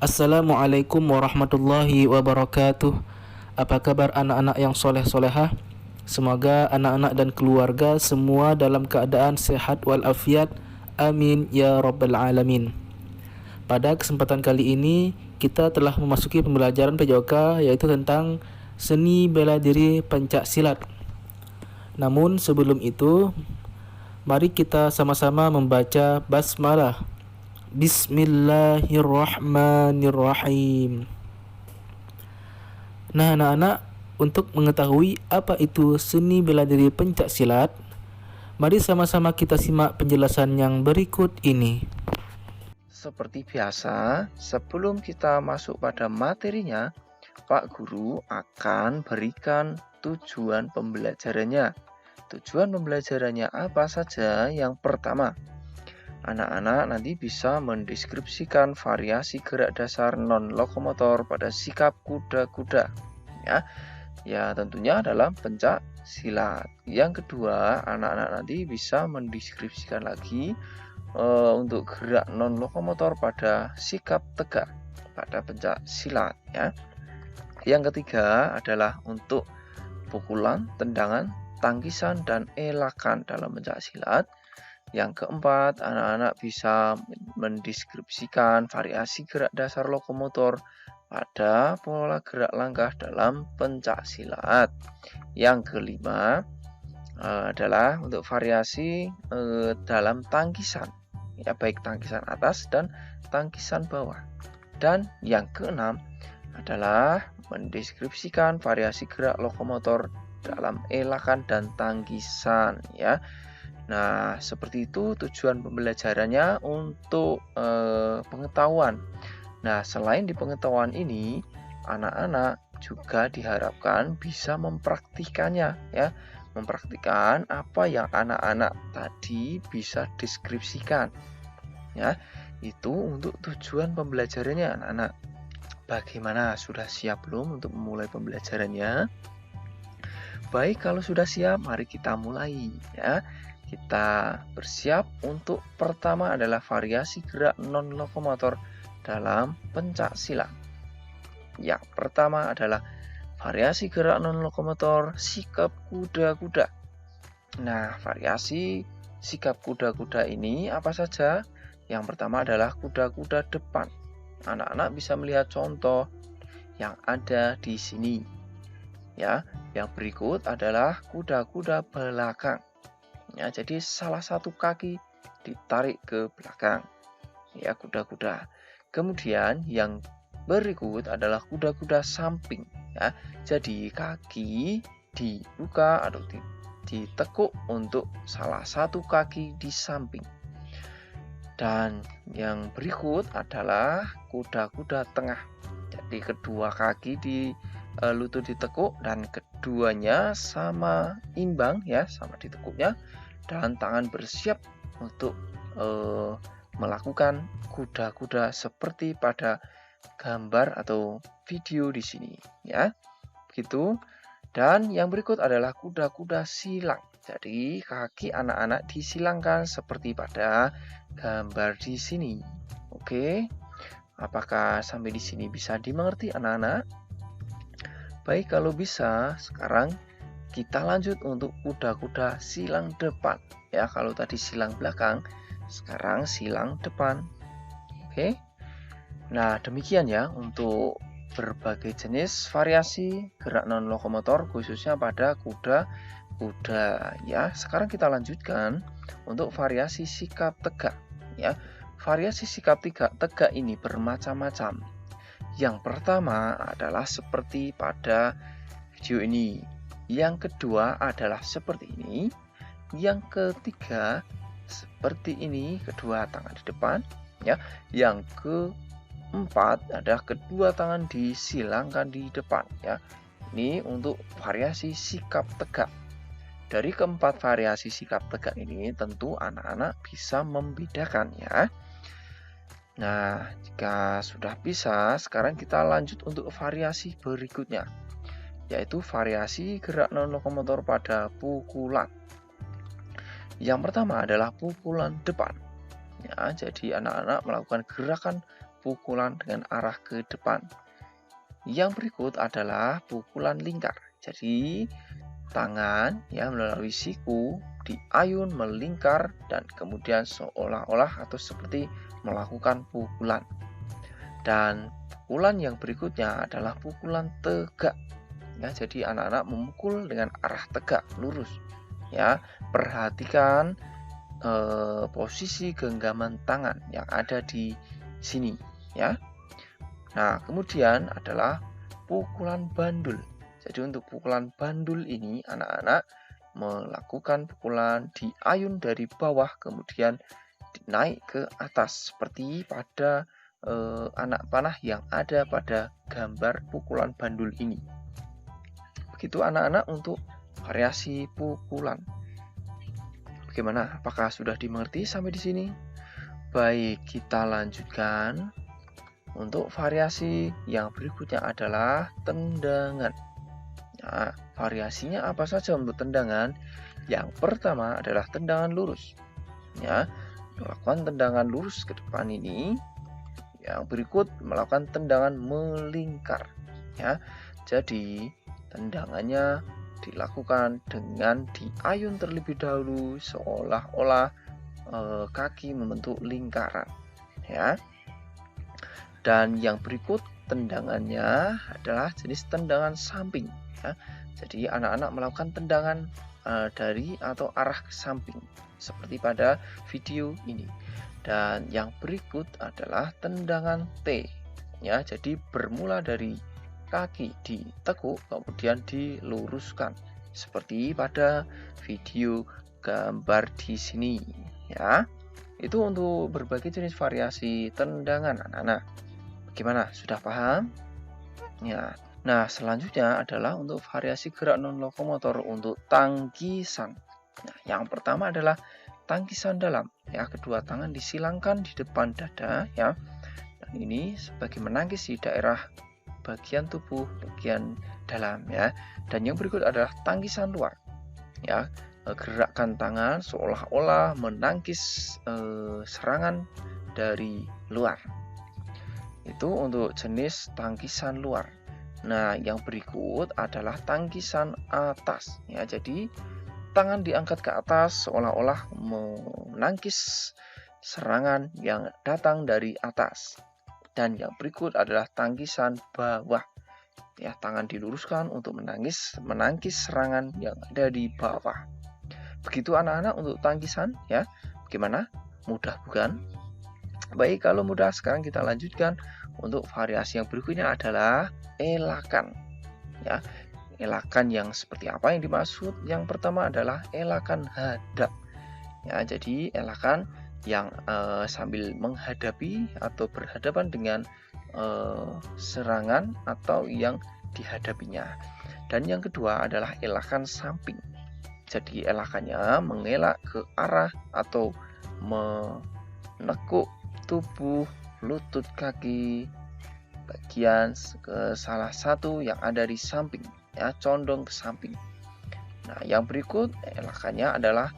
Assalamualaikum warahmatullahi wabarakatuh. Apa kabar anak-anak yang soleh-solehah? Semoga anak-anak dan keluarga semua dalam keadaan sehat walafiat. Amin ya rabbal alamin. Pada kesempatan kali ini kita telah memasuki pembelajaran PJOK, yaitu tentang seni bela diri pencak silat. Namun sebelum itu, mari kita sama-sama membaca basmalah. Bismillahirrahmanirrahim. Nah, anak-anak, untuk mengetahui apa itu seni bela diri pencak silat, mari sama-sama kita simak penjelasan yang berikut ini. Seperti biasa, sebelum kita masuk pada materinya, Pak Guru akan berikan tujuan pembelajarannya. Tujuan pembelajarannya apa saja? Yang pertama, anak-anak nanti bisa mendeskripsikan variasi gerak dasar non-lokomotor pada sikap kuda-kuda. Ya, tentunya adalah pencak silat. Yang kedua, anak-anak nanti bisa mendeskripsikan lagi untuk gerak non-lokomotor pada sikap tegak pada pencak silat. Ya. Yang ketiga adalah untuk pukulan, tendangan, tangkisan, dan elakan dalam pencak silat. Yang keempat, anak-anak bisa mendeskripsikan variasi gerak dasar lokomotor pada pola gerak langkah dalam pencak silat. Yang kelima adalah untuk variasi dalam tangkisan, ya, baik tangkisan atas dan tangkisan bawah. Dan yang keenam adalah mendeskripsikan variasi gerak lokomotor dalam elakan dan tangkisan, ya. Nah, seperti itu tujuan pembelajarannya untuk pengetahuan. Nah, selain di pengetahuan ini, anak-anak juga diharapkan bisa mempraktikannya, ya. Mempraktikkan apa yang anak-anak tadi bisa deskripsikan. Ya, itu untuk tujuan pembelajarannya, anak-anak. Bagaimana, sudah siap belum untuk memulai pembelajarannya? Baik, kalau sudah siap, mari kita mulai, ya. Kita bersiap untuk pertama adalah variasi gerak non-lokomotor dalam pencak silat. Yang pertama adalah variasi gerak non-lokomotor sikap kuda-kuda. Nah, variasi sikap kuda-kuda ini apa saja? Yang pertama adalah kuda-kuda depan. Anak-anak bisa melihat contoh yang ada di sini. Ya, yang berikut adalah kuda-kuda belakang. Ya, jadi salah satu kaki ditarik ke belakang, ya, kuda-kuda. Kemudian yang berikut adalah kuda-kuda samping, ya. Jadi kaki dibuka atau ditekuk untuk salah satu kaki di samping. Dan yang berikut adalah kuda-kuda tengah. Jadi kedua kaki di lutut ditekuk dan keduanya sama imbang, ya, sama ditekuknya, dan tangan bersiap untuk melakukan kuda-kuda seperti pada gambar atau video di sini, ya. Begitu. Dan yang berikut adalah kuda-kuda silang. Jadi kaki anak-anak disilangkan seperti pada gambar di sini. Oke. Apakah sampai di sini bisa dimengerti, anak-anak? Baik, kalau bisa, sekarang kita lanjut untuk kuda-kuda silang depan. Ya, kalau tadi silang belakang, sekarang silang depan. Oke. Nah, demikian ya untuk berbagai jenis variasi gerak non-lokomotor khususnya pada kuda-kuda, ya. Sekarang kita lanjutkan untuk variasi sikap tegak, ya. Variasi sikap tegak ini bermacam-macam. Yang pertama adalah seperti pada video ini. Yang kedua adalah seperti ini. Yang ketiga seperti ini, kedua tangan di depan, ya. Yang keempat adalah kedua tangan disilangkan di depan, ya. Ini untuk variasi sikap tegak. Dari keempat variasi sikap tegak ini tentu anak-anak bisa membedakan, ya. Nah, jika sudah bisa, sekarang kita lanjut untuk variasi berikutnya, yaitu variasi gerak non-lokomotor pada pukulan. Yang pertama adalah pukulan depan. Ya, jadi anak-anak melakukan gerakan pukulan dengan arah ke depan. Yang berikut adalah pukulan lingkar. Jadi tangan ya melalui siku diayun melingkar dan kemudian seolah-olah atau seperti melakukan pukulan. Dan pukulan yang berikutnya adalah pukulan tegak. Ya, jadi anak-anak memukul dengan arah tegak, lurus. Ya, perhatikan posisi genggaman tangan yang ada di sini, ya. Nah, kemudian adalah pukulan bandul. Jadi untuk pukulan bandul ini anak-anak melakukan pukulan diayun dari bawah kemudian naik ke atas seperti pada anak panah yang ada pada gambar pukulan bandul ini. Begitu anak-anak untuk variasi pukulan. Bagaimana? Apakah sudah dimengerti sampai di sini? Baik, kita lanjutkan. Untuk variasi yang berikutnya adalah tendangan. Nah, variasinya apa saja untuk tendangan? Yang pertama adalah tendangan lurus. Ya, melakukan tendangan lurus ke depan ini. Yang berikut melakukan tendangan melingkar. Ya, jadi tendangannya dilakukan dengan diayun terlebih dahulu seolah-olah kaki membentuk lingkaran, ya. Dan yang berikut tendangannya adalah jenis tendangan samping, ya. Jadi anak-anak melakukan tendangan dari atau arah ke samping seperti pada video ini. Dan yang berikut adalah tendangan T, ya. Jadi bermula dari kaki ditekuk kemudian diluruskan seperti pada video gambar di sini, ya. Itu untuk berbagai jenis variasi tendangan anak-anak. Bagaimana? Sudah paham? Ya. Nah, selanjutnya adalah untuk variasi gerak non lokomotor untuk tangkisan. Nah, yang pertama adalah tangkisan dalam, ya. Kedua tangan disilangkan di depan dada, ya. Dan ini sebagai menangkis di daerah bagian tubuh bagian dalam, ya. Dan yang berikut adalah tangkisan luar, ya. Gerakan tangan seolah-olah menangkis serangan dari luar. Itu untuk jenis tangkisan luar. Nah, yang berikut adalah tangkisan atas, ya. Jadi tangan diangkat ke atas seolah-olah menangkis serangan yang datang dari atas. Dan yang berikut adalah tangkisan bawah. Ya, tangan diluruskan untuk menangkis serangan yang ada di bawah. Begitu anak-anak untuk tangkisan, ya. Bagaimana? Mudah bukan? Baik, kalau mudah sekarang kita lanjutkan untuk variasi yang berikutnya adalah elakan. Ya, elakan yang seperti apa yang dimaksud? Yang pertama adalah elakan hadap. Ya, jadi elakan yang sambil menghadapi atau berhadapan dengan serangan atau yang dihadapinya. Dan yang kedua adalah elakan samping. Jadi elakannya mengelak ke arah atau menekuk tubuh, lutut kaki bagian ke salah satu yang ada di samping, ya, condong ke samping. Nah, yang berikut elakannya adalah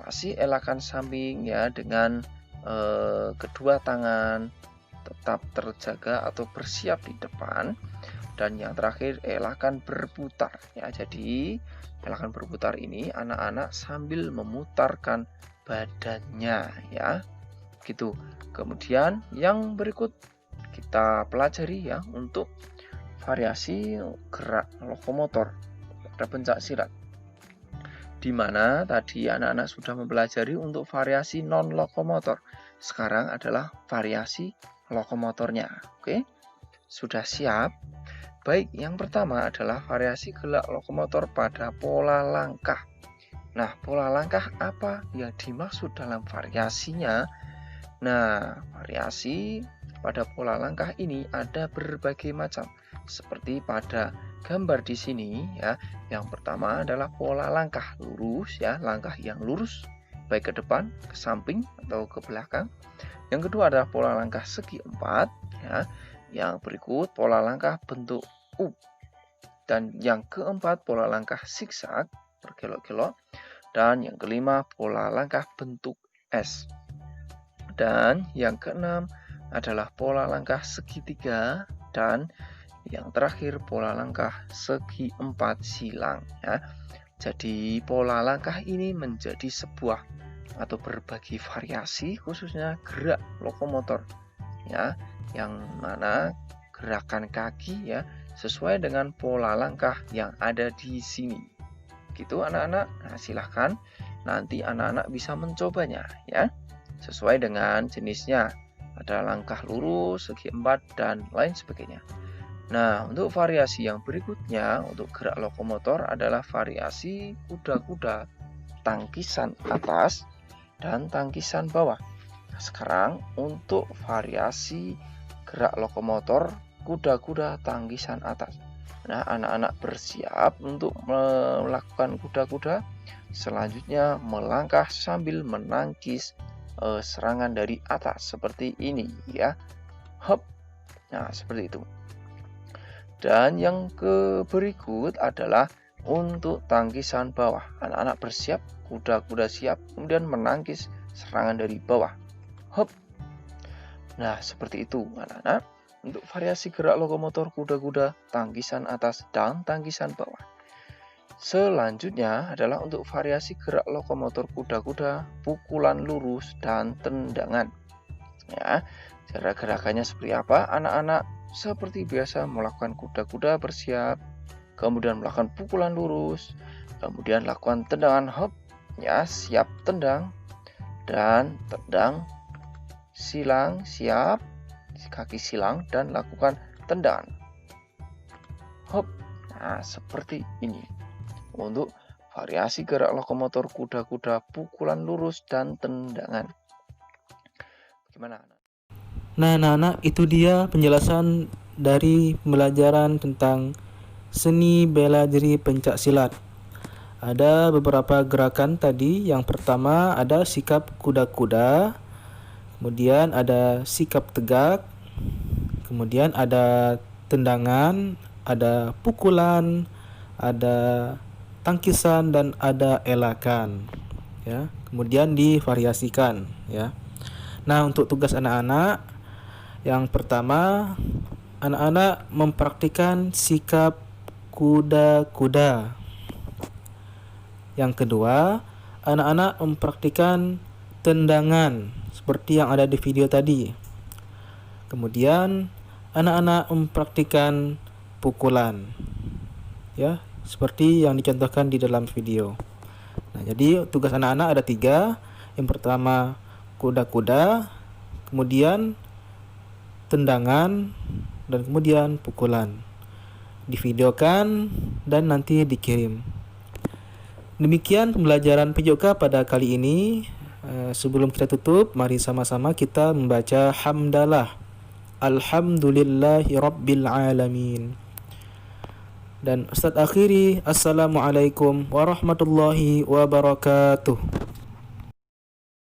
masih elakan samping, ya, dengan kedua tangan tetap terjaga atau bersiap di depan. Dan yang terakhir elakan berputar, ya. Jadi elakan berputar ini anak-anak sambil memutarkan badannya, ya. Gitu. Kemudian yang berikut kita pelajari, ya, untuk variasi gerak lokomotor pada pencak silat. Di mana tadi anak-anak sudah mempelajari untuk variasi non lokomotor. Sekarang adalah variasi lokomotornya. Oke? Sudah siap? Baik, yang pertama adalah variasi gerak lokomotor pada pola langkah. Nah, pola langkah apa yang dimaksud dalam variasinya? Nah, variasi pada pola langkah ini ada berbagai macam. Seperti pada gambar di sini, ya. Yang pertama adalah pola langkah lurus, ya, langkah yang lurus baik ke depan, ke samping atau ke belakang. Yang kedua adalah pola langkah segi empat, ya. Yang berikut pola langkah bentuk U. Dan yang keempat pola langkah zigzag berkelok-kelok. Dan yang kelima pola langkah bentuk S. Dan yang keenam adalah pola langkah segitiga, dan yang terakhir pola langkah segi empat silang ya. Jadi pola langkah ini menjadi sebuah atau berbagi variasi khususnya gerak lokomotor ya, yang mana gerakan kaki ya sesuai dengan pola langkah yang ada di sini. Gitu anak-anak. Nah, silahkan nanti anak-anak bisa mencobanya ya, sesuai dengan jenisnya. Ada langkah lurus, segi empat, dan lain sebagainya. Nah, untuk variasi yang berikutnya untuk gerak lokomotor adalah variasi kuda-kuda tangkisan atas dan tangkisan bawah. Nah, sekarang untuk variasi gerak lokomotor kuda-kuda tangkisan atas. Nah, anak-anak bersiap untuk melakukan kuda-kuda. Selanjutnya melangkah sambil menangkis serangan dari atas seperti ini ya. Hop. Nah, seperti itu. Dan yang berikut adalah untuk tangkisan bawah. Anak-anak bersiap, kuda-kuda siap, kemudian menangkis serangan dari bawah. Hop. Nah, seperti itu anak-anak untuk variasi gerak lokomotor kuda-kuda tangkisan atas dan tangkisan bawah. Selanjutnya adalah untuk variasi gerak lokomotor kuda-kuda pukulan lurus dan tendangan. Ya, cara gerakannya seperti apa? Anak-anak seperti biasa melakukan kuda-kuda bersiap, kemudian melakukan pukulan lurus, kemudian lakukan tendangan hop, ya siap tendang, dan tendang, silang siap, kaki silang dan lakukan tendangan. Hop. Nah, seperti ini. Untuk variasi gerak lokomotor kuda-kuda pukulan lurus dan tendangan. Gimana? Nah, anak-anak, itu dia penjelasan dari pembelajaran tentang seni bela diri pencak silat. Ada beberapa gerakan tadi. Yang pertama ada sikap kuda-kuda, kemudian ada sikap tegak, kemudian ada tendangan, ada pukulan, ada tangkisan, dan ada elakan ya. Kemudian divariasikan ya. Nah, untuk tugas anak-anak, yang pertama anak-anak mempraktikkan sikap kuda-kuda. Yang kedua, anak-anak mempraktikkan tendangan seperti yang ada di video tadi. Kemudian anak-anak mempraktikkan pukulan ya, seperti yang dicontohkan di dalam video. Nah, jadi tugas anak-anak ada 3. Yang pertama kuda-kuda, kemudian tendangan, dan kemudian pukulan. Divideokan dan nanti dikirim. Demikian pembelajaran PJOK pada kali ini. Sebelum kita tutup, mari sama-sama kita membaca hamdalah. Alhamdulillahi Rabbil Alamin. Dan Ustadz akhiri, Assalamualaikum warahmatullahi wabarakatuh.